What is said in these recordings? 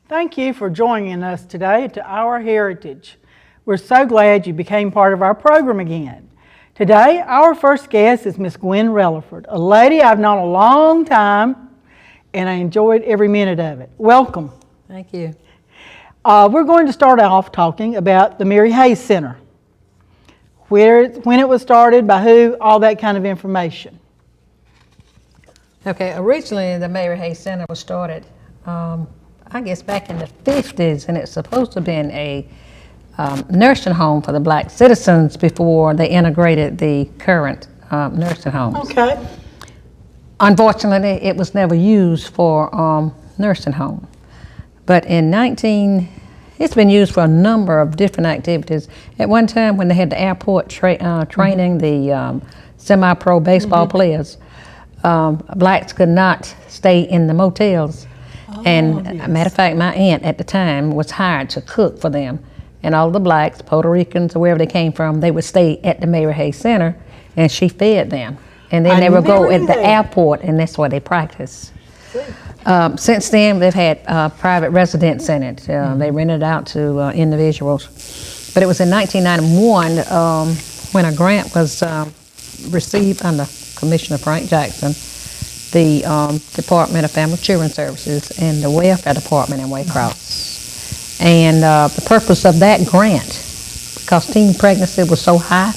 Thank you for joining us today to Our Heritage. We're so glad you became part of our program again. Today, our first guest is Miss Gwen Relaford, a lady I've known a long time, and I enjoyed every minute of it. Welcome. Thank you. We're going to start off talking about the Mary Hayes Center, when it was started, by who, all that kind of information. Okay, originally the Mary Hayes Center was started, I guess back in the 50s, and it's supposed to have been a nursing home for the black citizens before they integrated the current nursing homes. Okay. Unfortunately, it was never used for nursing home. But it's been used for a number of different activities. At one time when they had the airport training the semi-pro baseball players, blacks could not stay in the motels. And yes. a matter of fact, my aunt at the time was hired to cook for them. And all the blacks, Puerto Ricans, or wherever they came from, they would stay at the Mary Hayes Center, and she fed them. And then they would go at the airport, and that's where they practiced. Since then, they've had private residents in it. They rented out to individuals. But it was in 1991 when a grant was received under Commissioner Frank Jackson, the Department of Family Children Services and the Welfare Department in Waycross. And the purpose of that grant, because teen pregnancy was so high,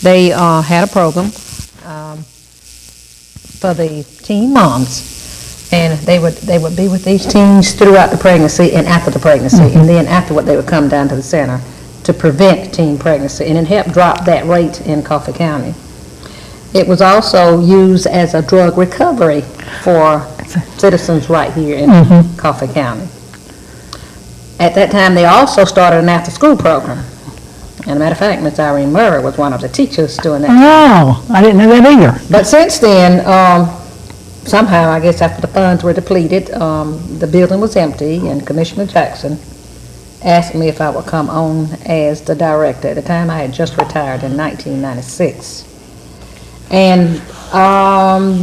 they had a program for the teen moms, and they would be with these teens throughout the pregnancy and after the pregnancy, and then afterward they would come down to the center to prevent teen pregnancy, and it helped drop that rate in Coffee County. It was also used as a drug recovery for citizens right here in Coffee County. At that time, they also started an after-school program. And a matter of fact, Miss Irene Murray was one of the teachers doing that. Oh, I didn't know that either. But since then, somehow, I guess after the funds were depleted, the building was empty, and Commissioner Jackson asked me if I would come on as the director. At the time, I had just retired in 1996. And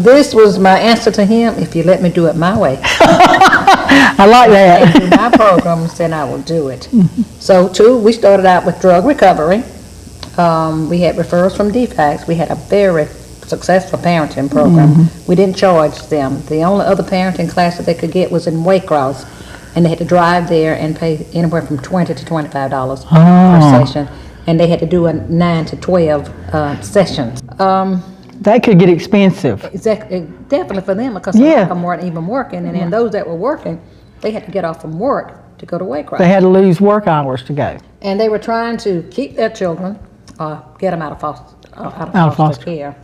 this was my answer to him: if you let me do it my way. I like that. And do my programs, then I will do it. So, we started out with drug recovery. We had referrals from DFACS. We had a very successful parenting program. We didn't charge them. The only other parenting class that they could get was in Waycross, and they had to drive there and pay anywhere from $20 to $25 per session. And they had to do a 9 to 12 sessions. That could get expensive. Exactly, definitely for them, because a lot of them weren't even working, and then those that were working, they had to get off from work to go to Waycross. They had to lose work hours to go. And they were trying to keep their children, get them out of foster care.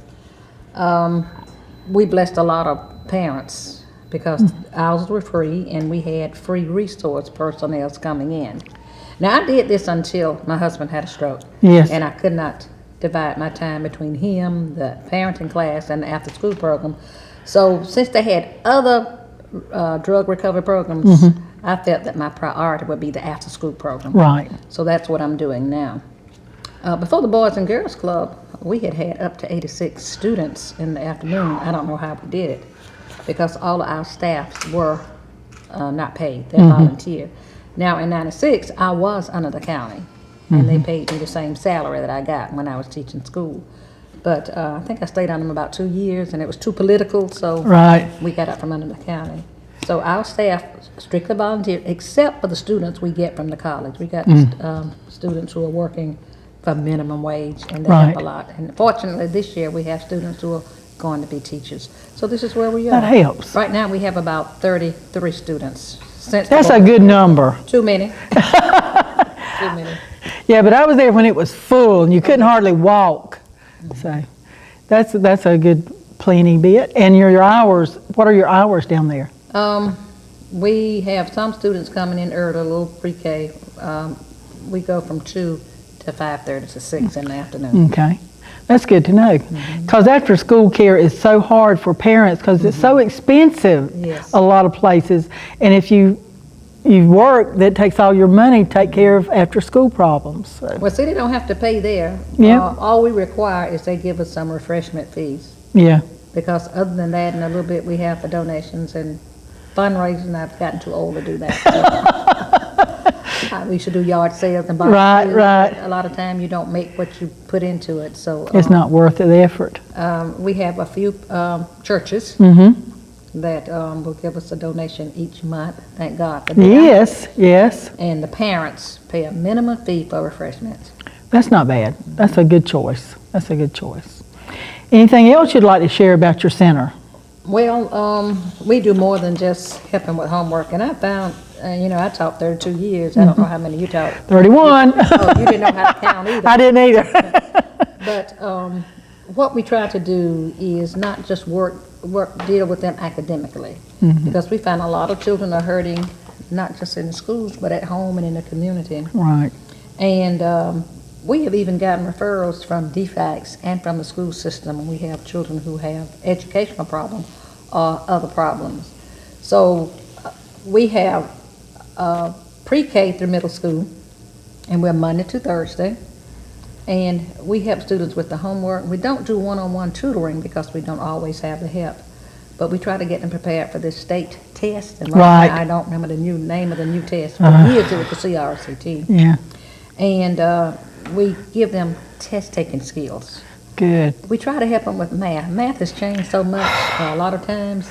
We blessed a lot of parents because ours were free, and we had free resource personnel coming in. Now, I did this until my husband had a stroke. Yes. And I could not divide my time between him, the parenting class, and the after-school program. So since they had other drug recovery programs, I felt that my priority would be the after-school program. Right. So that's what I'm doing now. Before the Boys and Girls Club, we had up to 86 students in the afternoon. I don't know how we did it, because all of our staffs were not paid. They're volunteer. Now, in 96, I was under the county, and they paid me the same salary that I got when I was teaching school. But I think I stayed on them about 2 years, and it was too political, so we got up from under the county. So our staff strictly volunteer, except for the students we get from the college. We got students who are working for minimum wage, and they help a lot. And fortunately, this year we have students who are going to be teachers. So this is where we are. That helps. Right now we have about 33 students. That's a good number. Too many. Too many. Yeah, but I was there when it was full and you couldn't hardly walk. So that's a good plenty bit. And your hours, what are your hours down there? We have some students coming in early, a little pre-K. We go from 2 to 5:30 to 6 in the afternoon. Okay. That's good to know. Because after school care is so hard for parents because it's so expensive a lot of places. And if you work, that takes all your money to take care of after school problems. So. Well, see, they don't have to pay there. All we require is they give us some refreshment fees. Yeah. Because other than that and a little bit we have for donations and fundraising. I've gotten too old to do that. We used to do yard sales and Right, right. A lot of time you don't make what you put into it. So It's not worth the effort. we have a few churches that will give us a donation each month. Thank God for that. Yes, yes. And the parents pay a minimum fee for refreshments. That's not bad. That's a good choice. That's a good choice. Anything else you'd like to share about your center? Well, we do more than just helping with homework. And I found, I taught 32 years. I don't know how many you taught. 31. Oh, you didn't know how to count either. I didn't either. But what we try to do is not just deal with them academically, because we find a lot of children are hurting, not just in the schools, but at home and in the community. Right. And we have even gotten referrals from DFACS and from the school system, and we have children who have educational problems or other problems. So we have pre-K through middle school, and we're Monday to Thursday. And we help students with the homework. We don't do one-on-one tutoring because we don't always have the help. But we try to get them prepared for this state test. And Right. now I don't remember the new name of the new test. For years it was the CRCT. Yeah. And we give them test-taking skills. Good. We try to help them with math. Math has changed so much. A lot of times,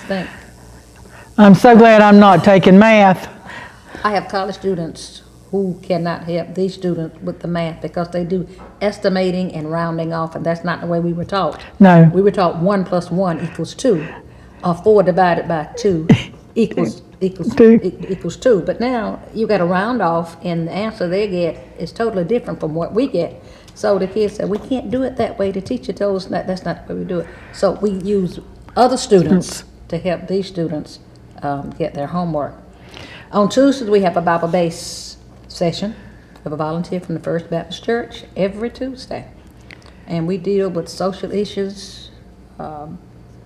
I'm so glad I'm not taking math. I have college students who cannot help these students with the math because they do estimating and rounding off, and that's not the way we were taught. No. We were taught 1 + 1 = 2, or 4 divided by 2 equals Two. 2. But now you got to round off, and the answer they get is totally different from what we get. So the kids said, we can't do it that way. The teacher told us that's not the way we do it. So we use other students to help these students get their homework. On Tuesdays, we have a Bible-based session. We have a volunteer from the First Baptist Church every Tuesday. And we deal with social issues,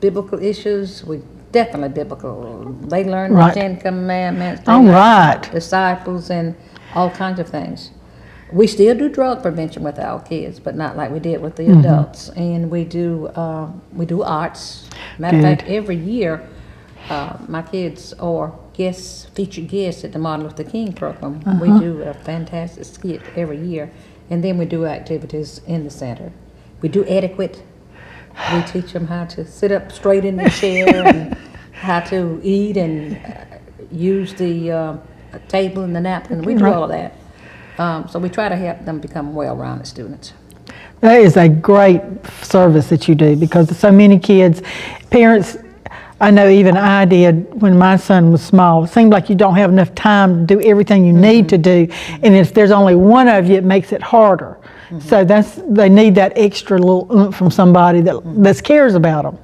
biblical issues. We definitely biblical. They learn Right. the 10 Commandments. They All learn right. disciples and all kinds of things. We still do drug prevention with our kids, but not like we did with the adults. And we do arts. Matter of fact, every year, my kids are featured guests at the Martin Luther King program. We do a fantastic skit every year, and then we do activities in the center. We do etiquette. We teach them how to sit up straight in the chair and how to eat and use the table and the napkin. We do all of that. So we try to help them become well-rounded students. That is a great service that you do, because so many kids, parents, I know even I did when my son was small. It seemed like you don't have enough time to do everything you need to do, and if there's only one of you, it makes it harder. So they need that extra little oomph from somebody that cares about them.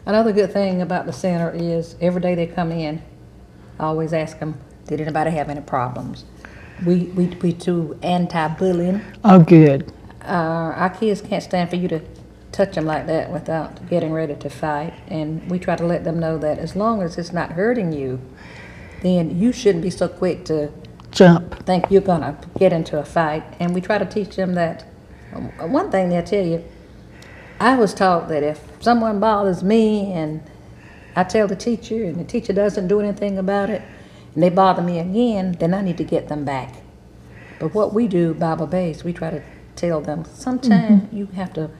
Another good thing about the center is every day they come in, I always ask them, did anybody have any problems? We do anti-bullying. Oh, good. Our kids can't stand for you to touch them like that without getting ready to fight, and we try to let them know that as long as it's not hurting you, then you shouldn't be so quick to Jump. think you're gonna get into a fight. And we try to teach them that one thing they'll tell you, I was taught that if someone bothers me and I tell the teacher and the teacher doesn't do anything about it and they bother me again, then I need to get them back. But what we do, Bible-based, we try to tell them sometimes you have to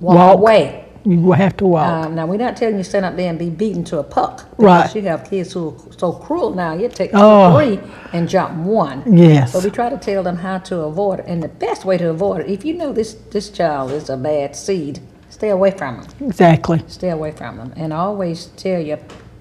walk away. You have to walk. Now, we're not telling you stand up there and be beaten to a puck. Because Right. you have kids who are so cruel now, you take 2 Oh. or 3 and jump 1. Yes. But we try to tell them how to avoid it. And the best way to avoid it, if you know this child is a bad seed, stay away from them. Exactly. Stay away from them. And always tell your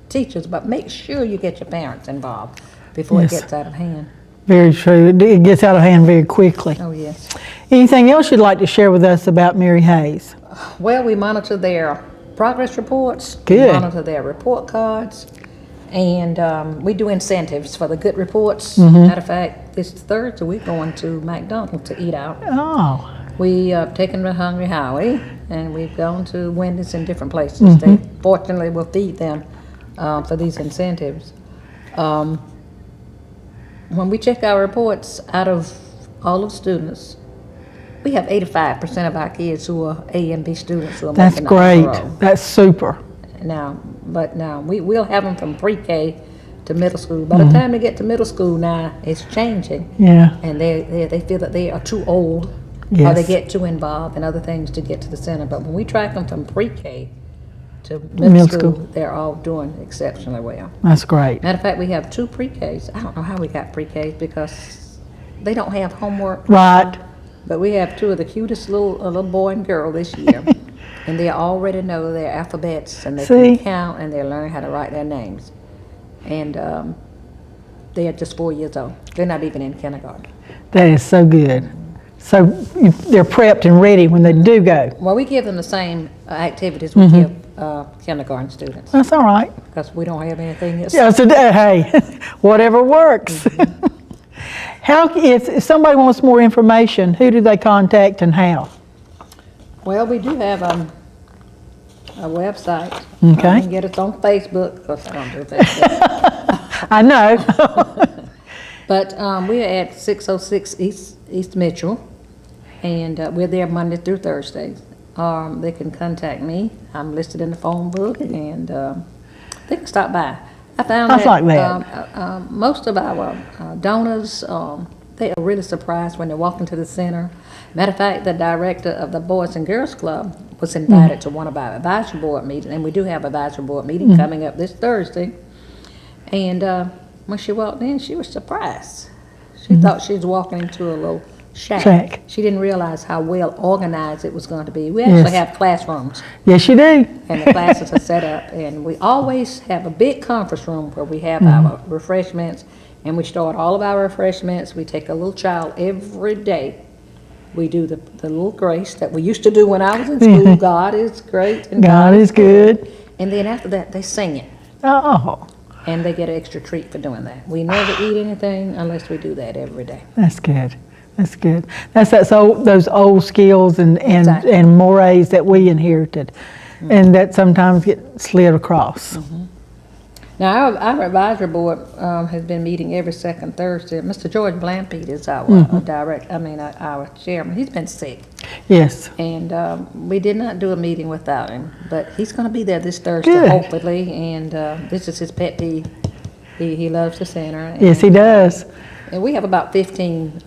teachers, but make sure you get your parents involved before Yes. it gets out of hand. Very true. It gets out of hand very quickly. Oh, yes. Anything else you'd like to share with us about Mary Hayes? Well, we monitor their progress reports. Good. We monitor their report cards. And we do incentives for the good reports. Matter of fact, this Thursday we're going to McDonald's to eat out. Oh, We taken the Hungry Howie, and we've gone to Wendy's in different places. They fortunately will feed them for these incentives. When we check our reports, out of all of the students, we have 85% of our kids who are A and B students who are that's making the great. honor roll. That's super. Now we will have them from pre-K to middle school. By the time they get to middle school now, it's changing. Yeah. And they feel that they are too old, or Yes. they get too involved in other things to get to the center. But when we track them from pre-K to Middle middle school, school. they're all doing exceptionally well. That's great. Matter of fact, we have 2 pre-Ks. I don't know how we got pre-Ks because they don't have homework. Right. But we have 2 of the cutest little boy and girl this year. And they already know their alphabets, and they See? can count, and they're learning how to write their names. And they are just 4 years old. They're not even in kindergarten. That is so good. So they're prepped and ready when they do go. Well, we give them the same activities we give kindergarten students, That's all right. because we don't have anything else. Yeah, so hey, whatever works. How, if somebody wants more information, who do they contact and how? Well, we do have a website. Okay. You can get us on Facebook, because I don't do Facebook. I know. But we are at 606 East Mitchell, and we're there Monday through Thursday. They can contact me. I'm listed in the phone book, and they can stop by. I found That's like that. Most of our donors, they are really surprised when they walk into the center. Matter of fact, the director of the Boys and Girls Club was invited to one of our advisory board meetings, and we do have an advisory board meeting coming up this Thursday. And when she walked in, she was surprised. She thought she was walking into a little shack. She didn't realize how well organized it was going to be. We actually have classrooms, Yes, you do. and the classes are set up, and we always have a big conference room where we have our refreshments, and we start all of our refreshments. We take a little child every day. We do the little grace that we used to do when I was in school. God is great, and God is good. And then after that, they sing it, Oh, and they get an extra treat for doing that. We never eat anything unless we do that every day. that's good. That's good. Those old skills and Exactly. mores that we inherited, and that sometimes get slid across. Now, our advisory board has been meeting every second Thursday. Mr. George Blampied is our our chairman. He's been sick, Yes. and we did not do a meeting without him. But he's going to be there this Thursday, Good. hopefully, and this is his pet peeve. He loves the center. And, Yes, he does. And we have about 15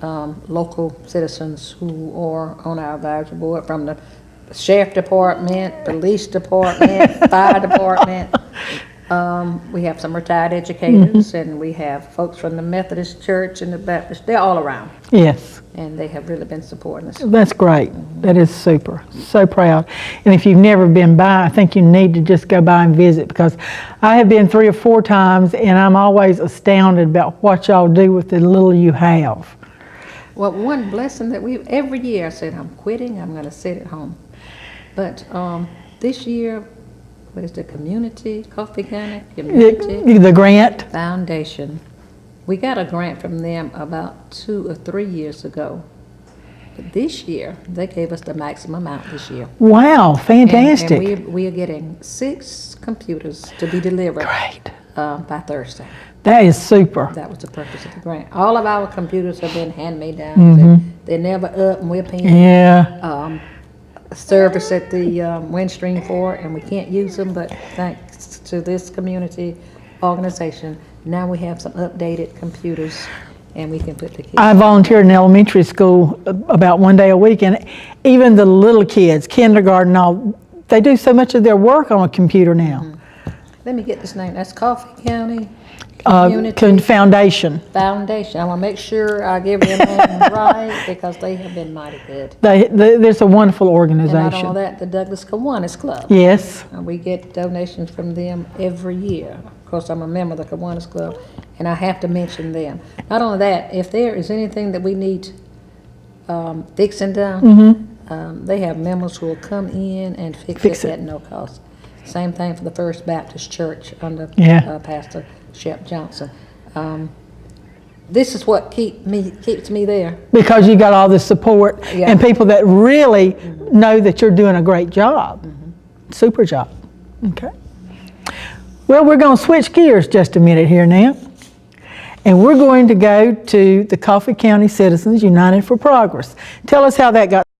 local citizens who are on our advisory board, from the sheriff department, police department, fire department. We have some retired educators, and we have folks from the Methodist Church and the Baptist. They're all around, Yes. and they have really been supporting us. That's great. That is super. So proud. And if you've never been by, I think you need to just go by and visit, because I have been 3 or 4 times, and I'm always astounded about what y'all do with the little you have. Well, one blessing that every year I said, I'm quitting, I'm going to sit at home. But this year, what is the Coffee County Community The grant. Foundation. We got a grant from them about 2 or 3 years ago. But this year, they gave us the maximum amount this year. Wow, fantastic. And we are getting 6 computers to be delivered Great. by Thursday. That is super. That was the purpose of the grant. All of our computers have been hand-me-downs. They're never up, and we're paying Yeah. service at the Windstream for it, and we can't use them, but thanks to this community organization, now we have some updated computers, and we can put the kids. I volunteered in elementary school about 1 day a week, and even the little kids, kindergarten, all, they do so much of their work on a computer now. Let me get this name. That's Coffee County Community Foundation. Foundation. I want to make sure I give their name right, because they have been mighty good. There's a wonderful And not organization. only that, the Douglas Kiwanis Club. Yes. We get donations from them every year. Of course, I'm a member of the Kiwanis Club, and I have to mention them. Not only that, if there is anything that we need fixing down, they have members who will come in and fix it at no cost. Same thing for the First Baptist Church under Pastor Shep Johnson. This is what keeps me there. Because you got all this support and people that really know that you're doing a great job. Super job. Okay. Well, we're going to switch gears just a minute here now. And we're going to go to the Coffee County Citizens United for Progress. Tell us how that got